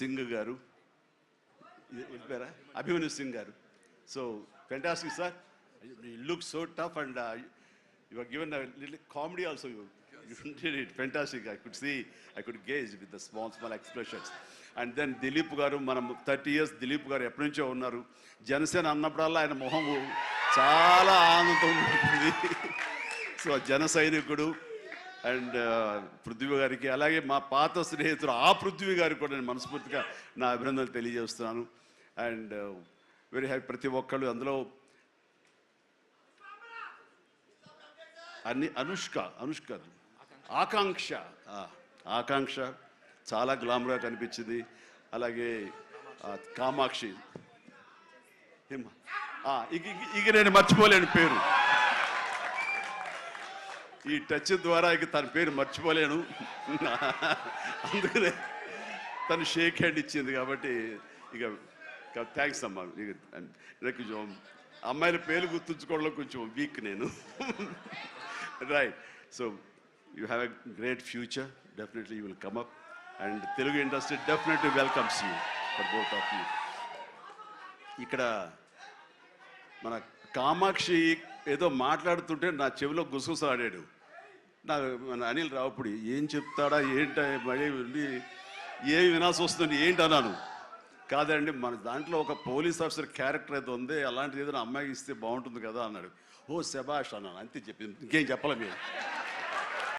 సింగ్ గారు, వెళ్ళిపోయారా, అభిమన్యు సింగ్ గారు. So fantastic sir, you look so tough and you are given a little comedy also. You did it fantastic. I could gauge with the small expressions. And then Dilip గారు, మనం 30 years Dilip గారు ఎప్పటి నుంచో ఉన్నారు. జనసేన అన్నప్పుడల్లా ఆయన మొహం చాలా ఆనందంతో ఉంటుంది. సో జన సైనికుడు అండ్ పృథ్వీ గారికి, అలాగే మా పాత స్నేహితుడు ఆ పృథ్వీ గారికి కూడా నేను మనస్ఫూర్తిగా నా అభినందనలు తెలియజేస్తున్నాను. And very happy. ప్రతి ఒక్కళ్ళు అందులో అనుష్క ఆకాంక్ష చాలా గ్లామర్గా కనిపించింది. అలాగే కామాక్షి, ఇక నేను మర్చిపోలేను పేరు, ఈ టచ్ ద్వారా ఇక తన పేరు మర్చిపోలేను. అందుకనే తను షేక్ హ్యాండ్ ఇచ్చింది కాబట్టి ఇక థ్యాంక్స్ అమ్మా. కొంచెం అమ్మాయిల పేరు గుర్తుంచుకోవడంలో కొంచెం వీక్ నేను. Right. So you have a great future. Definitely you will come up and Telugu industry definitely welcomes you for both of you. ఇక్కడ మన కామాక్షి ఏదో మాట్లాడుతుంటే నా చెవిలో గుసగుసలాడాడు. మన అనిల్ రావుపూడి ఏం చెప్తాడా ఏంటి మళ్ళీ ఏమి వినాల్సి వస్తుంది ఏంటి అన్నాను. కాదండి, మన దాంట్లో ఒక పోలీస్ ఆఫీసర్ క్యారెక్టర్ ఏదో ఉంది, అలాంటిది ఏదైనా అమ్మాయికి ఇస్తే బాగుంటుంది కదా అన్నాడు. ఓ శభాష్ అన్నాను, అంతే చెప్పింది, ఇంకేం చెప్పాలి మీరు.